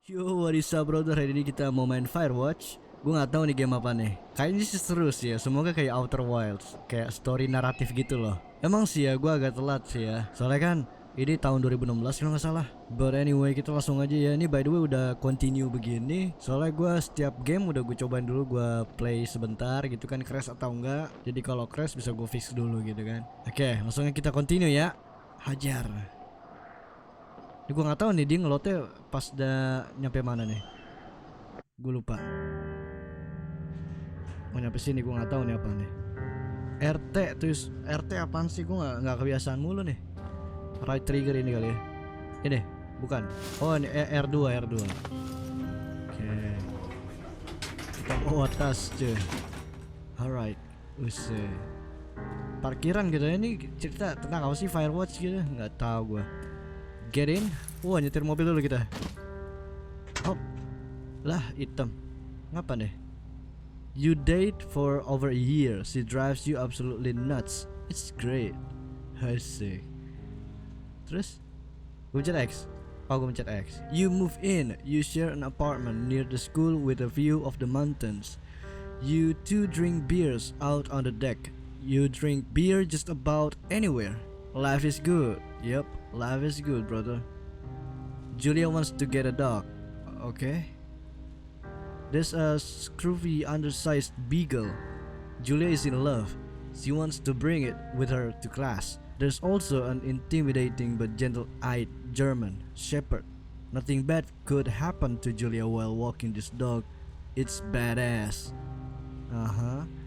Yo, what is up brother? Hari ini kita mau main Firewatch. Gue nggak tahu nih game apa nih. Kayaknya sih seru sih ya. Semoga kayak Outer Wilds, kayak story naratif gitu loh. Emang sih ya, gue agak telat sih ya. Soalnya kan ini tahun 2016 kalau nggak salah. But anyway, kita langsung aja ya. Ini by the way udah continue begini. Soalnya gue setiap game udah gue cobain dulu, gue play sebentar gitu kan, crash atau enggak. Jadi kalau crash bisa gue fix dulu gitu kan. Oke, langsung kita continue ya. Hajar. Ini gue nggak tahu nih dia ngelotnya pas udah nyampe mana nih. Gue lupa. Mau nyampe sini gue nggak tahu nih apa nih. RT terus RT apaan sih? Gue nggak kebiasaan mulu nih. Right trigger ini kali ya. Ini bukan. Oh ini R2 R2. Oke. Kita bawa tas cuy. Alright. Usai. Parkiran gitu ya, ini cerita tentang apa sih Firewatch gitu? Nggak tahu gue. Get in. Wah, nyetir mobil dulu kita. Hop. Lah hitam. Ngapa nih? You date for over a year. She drives you absolutely nuts. It's great. Asik. Terus gue mencet X. Oh, gue mencet X. You move in. You share an apartment near the school with a view of the mountains. You two drink beers out on the deck. You drink beer just about anywhere. Life is good. Yep, life is good, brother. Julia wants to get a dog. Okay. There's a scruffy undersized beagle. Julia is in love. She wants to bring it with her to class. There's also an intimidating but gentle-eyed German shepherd. Nothing bad could happen to Julia while walking this dog. It's badass.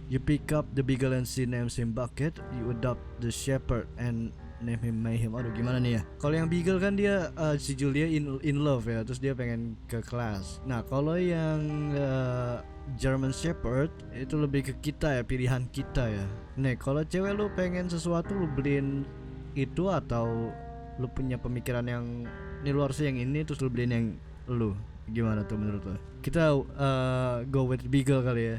You pick up the beagle and she names him Bucket. You adopt the shepherd and name him Mayhem. Aduh gimana nih ya? Kalau yang beagle kan dia si Julia in love ya, terus dia pengen ke kelas. Nah kalau yang German Shepherd itu lebih ke kita ya, pilihan kita ya. Nih kalau cewek lu pengen sesuatu lu beliin itu, atau lu punya pemikiran yang ini lu harusnya yang ini terus lu beliin yang lu. Gimana tuh menurut lu? Kita go with beagle kali ya.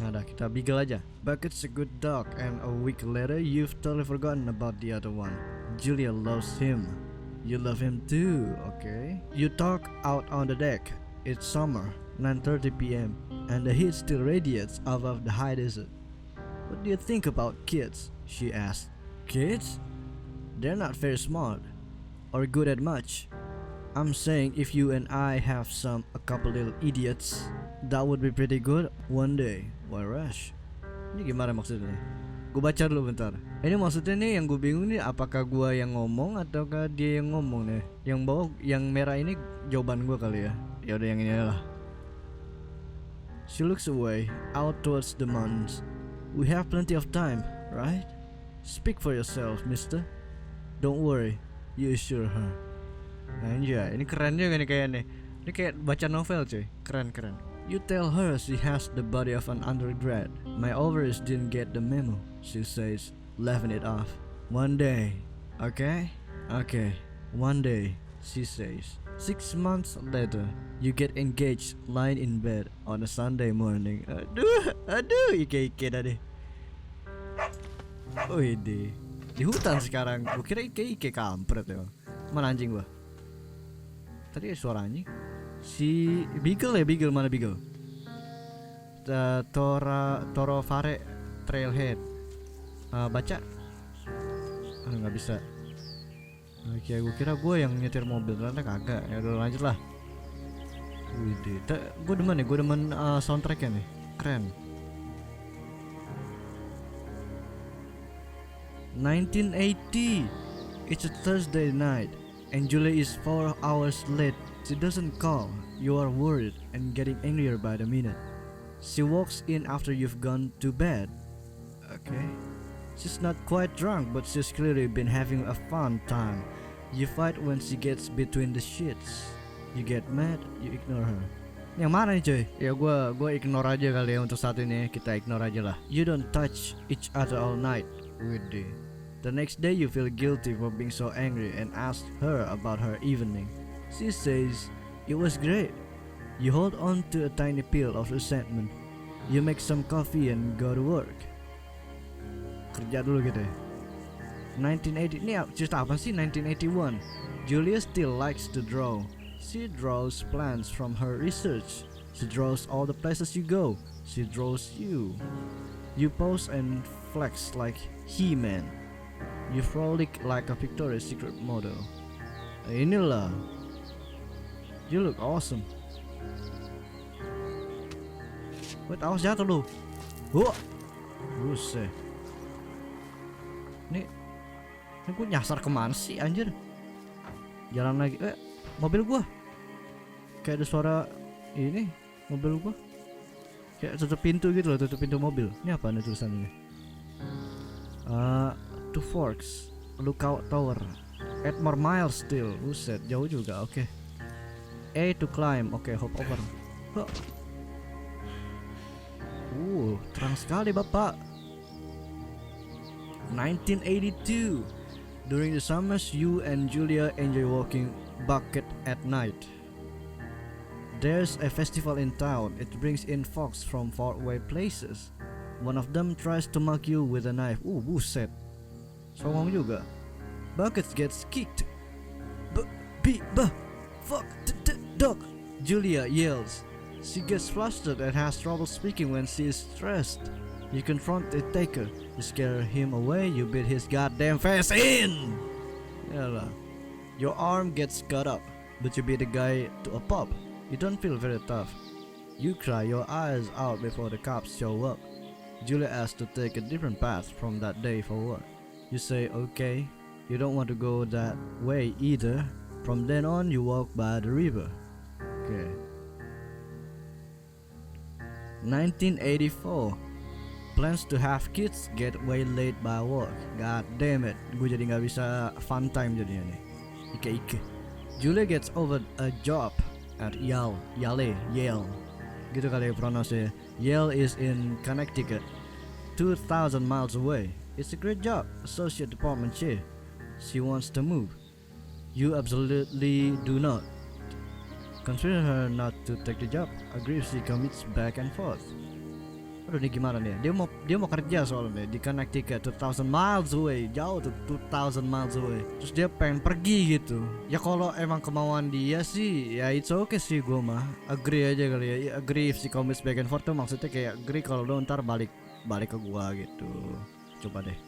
Nah dah, kita beagle aja. Bucket's a good dog, and a week later you've totally forgotten about the other one. Julia loves him. You love him too, okay? You talk out on the deck. It's summer, 9:30 p.m. and the heat still radiates above the high desert. What do you think about kids? She asked. Kids? They're not very smart or good at much. I'm saying if you and I have a couple little idiots, that would be pretty good one day. Why rush? Ini gimana maksudnya? Gue baca dulu bentar. Ini maksudnya nih yang gue bingung nih, apakah gue yang ngomong ataukah dia yang ngomong nih? Yang bawah, yang merah ini jawaban gue kali ya. Ya udah yang ini lah. She looks away, out towards the mountains. We have plenty of time, right? Speak for yourself, mister. Don't worry, you assure her. Anjay, ini keren juga nih kayaknya nih. Ini kayak baca novel cuy. Keren. You tell her she has the body of an undergrad. My ovaries didn't get the memo, she says, laughing it off. One day, okay? Okay, one day, she says. 6 months later, you get engaged lying in bed on a Sunday morning. Aduh, ike dah deh. Oh ini di hutan sekarang. Gue kira ike kampret ya. Mana anjing gua? Tadi suara anjing. Si beagle ya, beagle mana beagle? Toro Fare Trailhead. Baca. Nggak bisa. Oke, gue kira gue yang nyetir mobil, ternyata kagak. Ya udah lanjut lah. Widih, gue demen nih, soundtracknya nih, keren. 1980. It's a Thursday night, and Julie is 4 hours late. She doesn't call. You are worried and getting angrier by the minute. She walks in after you've gone to bed. Okay. She's not quite drunk, but she's clearly been having a fun time. You fight when she gets between the sheets. You get mad, you ignore her. Yang mana nih cuy? Ya gue ignore aja kali ya untuk saat ini. Kita ignore aja lah. You don't touch each other all night. Widih. The next day you feel guilty for being so angry and ask her about her evening. She says, it was great. You hold on to a tiny pill of resentment. You make some coffee and go to work. Kerja dulu gitu ya. 1980, ini cerita apa sih? 1981. Julia still likes to draw. She draws plans from her research. She draws all the places you go. She draws you. You pose and flex like He-Man. You frolic like a Victoria's Secret model. Inilah. You look awesome. Wait, awas jatuh lu. Buset. Ini gue nyasar kemana sih anjir? Jalan lagi. Mobil gua. Kayak ada suara ini mobil gua. Kayak tutup pintu gitu loh, tutup pintu mobil. Ini apa nih tulisannya? Two Forks, Lookout Tower. 8 more miles still. Buset, jauh juga. Oke. A to climb. Oke, hop over. Terang sekali Bapak. 1982. During the summers, you and Julia enjoy walking bucket at night. There's a festival in town. It brings in folks from faraway places. One of them tries to mug you with a knife. Buset. Songong juga. Bucket gets kicked. Fuck dog. Julia yells. She gets flustered and has trouble speaking when she is stressed. You confront the taker. You scare him away. You beat his goddamn face in. Yalah. Your arm gets cut up, but you beat the guy to a pulp. You don't feel very tough. You cry your eyes out before the cops show up. Julia asks to take a different path from that day forward. You say okay. You don't want to go that way either. From then on, you walk by the river. Okay. 1984. Plans to have kids get waylaid by work. God damn it. Gue jadi gak bisa fun time jadinya nih. Ike. Julia gets offered a job at Yale. Gitu kali ya pronounce-nya. Yale is in Connecticut. 2,000 miles away. It's a great job. Associate department chair. She wants to move. You absolutely do not. Consider her not to take the job. Agree if she commits back and forth. Aduh, ini gimana nih? Dia mau kerja soalnya di Connecticut, 2,000 miles away, jauh tuh 2,000 miles away. Terus dia pengen pergi gitu. Ya kalau emang kemauan dia sih, ya it's okay sih gue mah. Agree aja kali ya. Agree if she commits back and forth tuh maksudnya kayak agree kalau lo ntar balik ke gua gitu. Coba deh.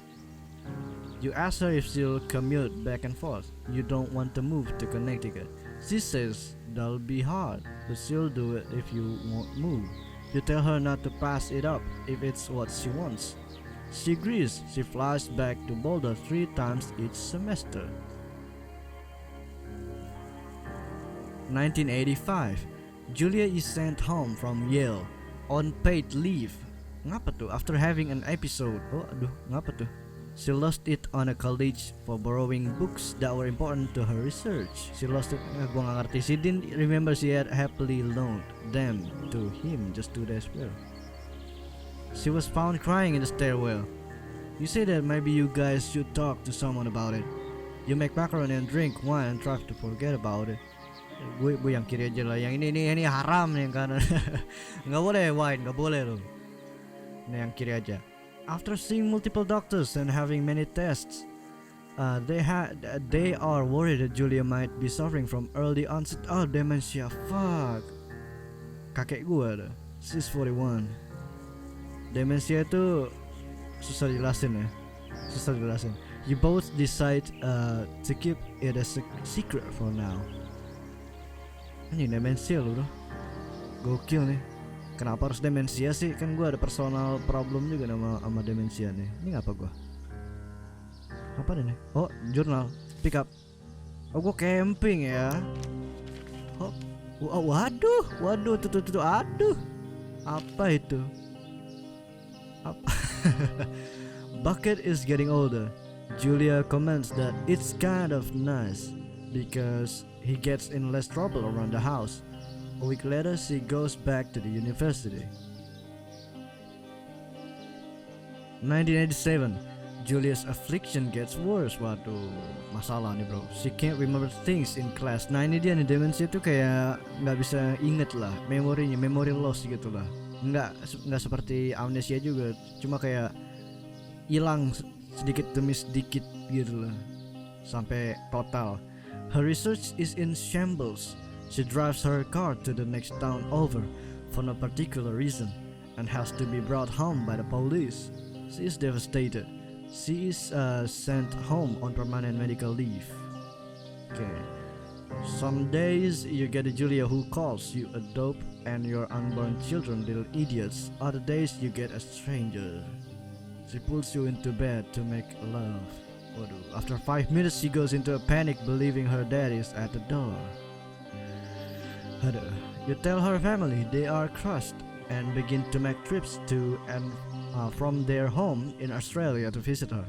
You ask her if she'll commute back and forth. You don't want to move to Connecticut. She says that'll be hard, but she'll do it if you won't move. You tell her not to pass it up if it's what she wants. She agrees. She flies back to Boulder 3 times each semester. 1985. Julia is sent home from Yale on paid leave. Ngapa tuh? After having an episode. Ngapa tuh? She lost it on a college for borrowing books that were important to her research. She lost it. Gua gak ngerti. She didn't remember she had happily loaned them to him just 2 days ago. She was found crying in the stairwell. You say that maybe you guys should talk to someone about it. You make macaroni and drink wine and try to forget about it. Gue yang kiri aja lah. Yang ini haram nih yang kanan. Nggak boleh wine, nggak boleh loh. Ini yang kiri aja. After seeing multiple doctors and having many tests, they are worried that Julia might be suffering from early onset dementia. Fuck. Kakek gue ada. She's 41. Dementia itu susah dijelasin ya. You both decide to keep it a secret for now. Ini demensia lu bro. Gokil nih. Kenapa harus demensia sih? Kan gue ada personal problem juga sama demensia nih. Ini ngapa gue? Apa nih? Oh, jurnal. Pick up. Oh, gue camping ya. Oh, waduh, tuh, aduh. Apa itu? Apa? Bucket is getting older. Julia comments that it's kind of nice because he gets in less trouble around the house. A week later, she goes back to the university. 1987. Julia's affliction gets worse. Waduh, masalah nih bro. She can't remember things in class. Nah ini dia nih, demensia tuh kayak nggak bisa inget lah, memorinya, memory loss gitu lah. Nggak seperti amnesia juga, cuma kayak hilang sedikit demi sedikit gitu lah, sampai total. Her research is in shambles. She drives her car to the next town over for no particular reason and has to be brought home by the police. She is devastated. She is sent home on permanent medical leave. Okay. Some days you get a Julia who calls you a dope and your unborn children little idiots. Other days you get a stranger. She pulls you into bed to make love. Waduh. After 5 minutes she goes into a panic believing her dad is at the door. Aduh. You tell her family they are crushed and begin to make trips to and from their home in Australia to visit her.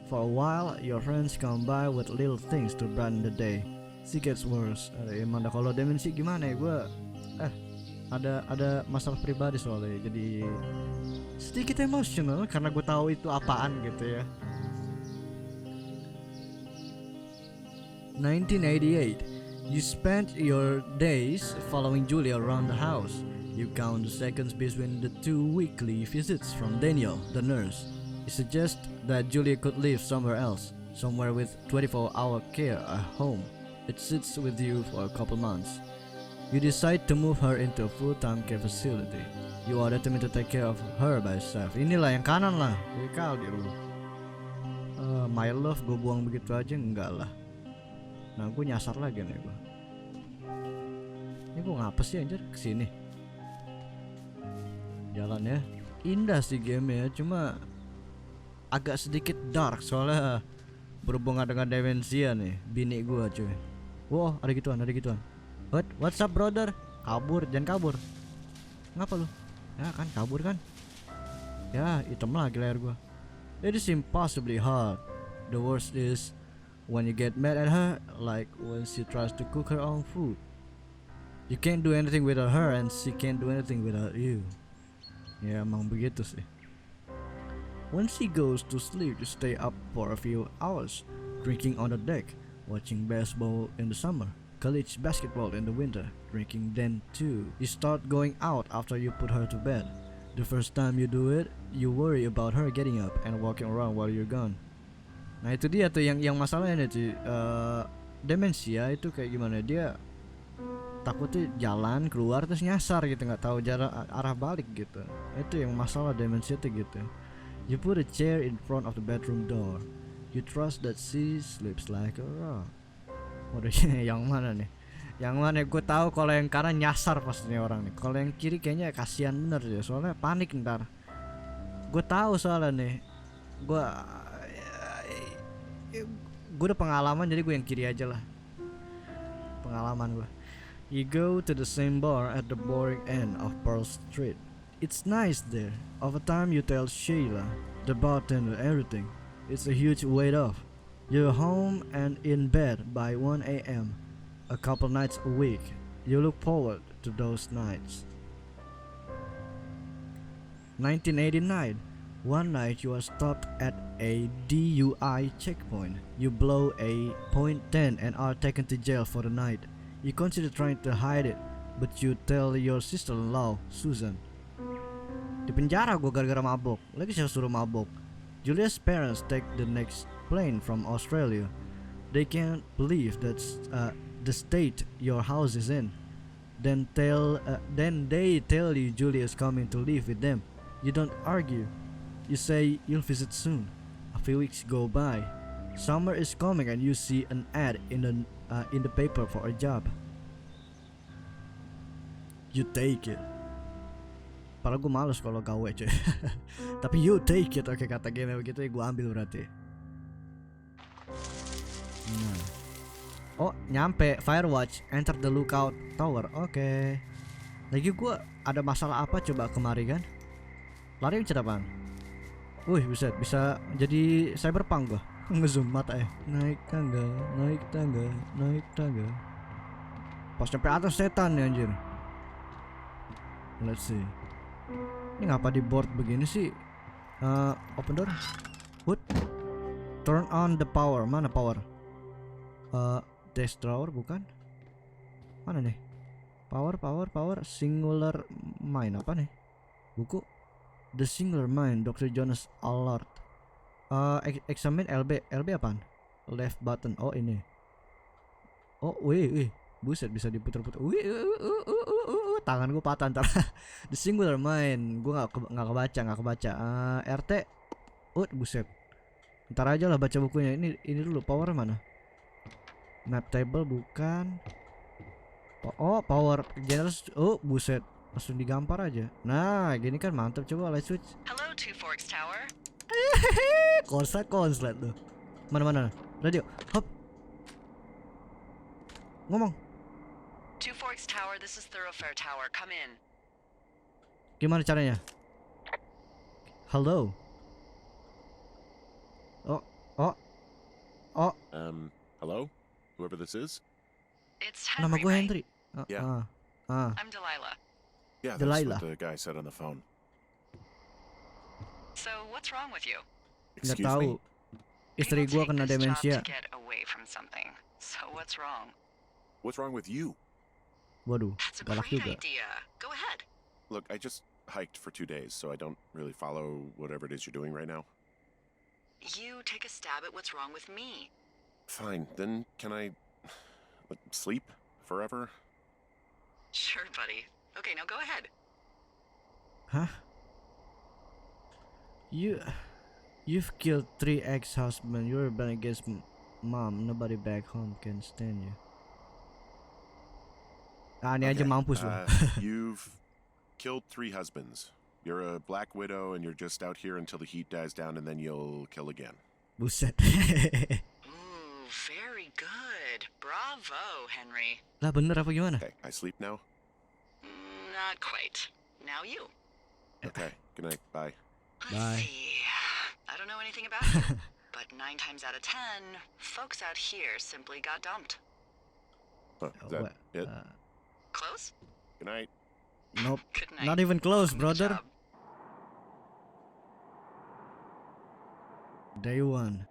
For a while your friends come by with little things to brighten the day. She gets worse. Emang kalau demensi gimana ya, gue ada masalah pribadi soalnya, jadi sedikit emosional karena gue tahu itu apaan gitu ya. 1988. You spent your days following Julia around the house. You count the seconds between the 2 weekly visits from Daniel, the nurse. You suggest that Julia could live somewhere else, somewhere with 24-hour care at home. It sits with you for a couple months. You decide to move her into a full-time care facility. You are determined to take care of her by yourself. Inilah yang kanan lah, jadi kali lu. My love gue buang begitu aja, enggak lah. Nah gue nyasar lagi nih gue. Ini gue ngapa sih anjir kesini? Jalan ya. Indah sih game ya, cuma agak sedikit dark soalnya berhubungan dengan Dementia nih, bini gue cuy. Wow, ada gituan. What's up brother? Kabur, jangan kabur. Ngapa lu? Ya kan kabur kan? Ya hitam lagi layar gue. It is impossibly hard. The worst is when you get mad at her, like when she tries to cook her own food. You can't do anything without her and she can't do anything without you. Ya emang begitu sih. When she goes to sleep, you stay up for a few hours, drinking on the deck, watching baseball in the summer, college basketball in the winter, drinking then too. You start going out after you put her to bed. The first time you do it, you worry about her getting up and walking around while you're gone. Nah itu dia tuh yang masalahnya cuy. Dementia itu kayak gimana, dia takutnya jalan keluar terus nyasar gitu, nggak tahu jarak arah balik gitu. Itu yang masalah demensia tuh gitu. You put a chair in front of the bedroom door. You trust that she sleeps like a rock. Waduh, yang mana nih? Yang mana? Gue tahu kalau yang kanan nyasar pastinya orang nih. Kalau yang kiri kayaknya kasihan bener ya, soalnya panik ntar. Gue tahu soalnya nih. Gue udah pengalaman, jadi gue yang kiri aja lah. Pengalaman gue. You go to the same bar at the boring end of Pearl Street. It's nice there. Over time you tell Sheila, the bartender, everything. It's a huge weight off. You're home and in bed by 1 a.m. a couple nights a week. You look forward to those nights. 1989. One night you are stopped at a DUI checkpoint. You blow a .10 and are taken to jail for the night. You consider trying to hide it, but you tell your sister-in-law, Susan. Di penjara gue gara-gara mabok. Lagi saya suruh mabok. Julia's parents take the next plane from Australia. They can't believe that's the state your house is in. Then they tell you Julia's coming to live with them. You don't argue. You say you'll visit soon. A few weeks go by. Summer is coming and you see an ad in the paper for a job. You take it. Padahal gue males kalau gawe cuy. Tapi you take it. Oke, kata game begitu ya gue ambil berarti. Nah. Oh nyampe Firewatch. Enter the lookout tower. Oke. Lagi gue ada masalah apa coba kemari kan. Lari mencet apaan? Wih bisa jadi cyberpunk gue. Ngezoom mata ya. Naik tangga. Pas sampai atas setan ya anjir. Let's see. Ini ngapa di board begini sih? Open door. What? Turn on the power. Mana power? Desk drawer bukan? Mana nih? Power. Singular mind apa nih? Buku. The Singular Mind. Dr. Jonas Allard. Examine LB. LB apaan? Left button. Oh ini. Oh wih. Buset, bisa diputer-puter. Tangan gue patah ntar. The singular mind. Gue nggak kebaca. RT. Buset. Ntar aja lah baca bukunya. Ini dulu power mana? Map table bukan. Oh, power generous. Buset. Langsung digampar aja. Nah, gini kan mantap. Coba light switch. Hello, Two Forks Tower. Konslet tuh. Mana? Radio. Hop. Ngomong. Two Forks Tower, this is Thoroughfare Tower. Come in. Gimana caranya? Hello. Hello? Whoever this is? It's Nama Henry, gue right? Henry. Yeah. I'm Delilah. Yeah, that's Delilah. what the guy said on the phone. So, what's wrong with you? Nggak Excuse tahu. me? Istri People gue take kena this job dementia. to get away from something. So, what's wrong? What's wrong with you? Waduh, That's a galak great juga. idea. Go ahead. Look, I just hiked for 2 days, so I don't really follow whatever it is you're doing right now. You take a stab at what's wrong with me. Fine, then can I sleep forever? Sure, buddy. Okay, now go ahead. Hah? You've killed 3 ex-husbands. You're rebelling against mom. Nobody back home can stand you. Ini aja Okay, mampus loh. You've killed 3 husbands. You're a black widow and you're just out here until the heat dies down and then you'll kill again. Buset. Ooh, very good. Bravo, Henry. Lah bener apa gimana? Okay, I sleep now? Not quite. Now you. Okay, good night, bye. Let's Bye. see. I don't know anything about you, but 9 times out of 10, folks out here simply got dumped. Is that it? Close? Good night. Nope. Good night. Not even close, Good brother. job. Day 1.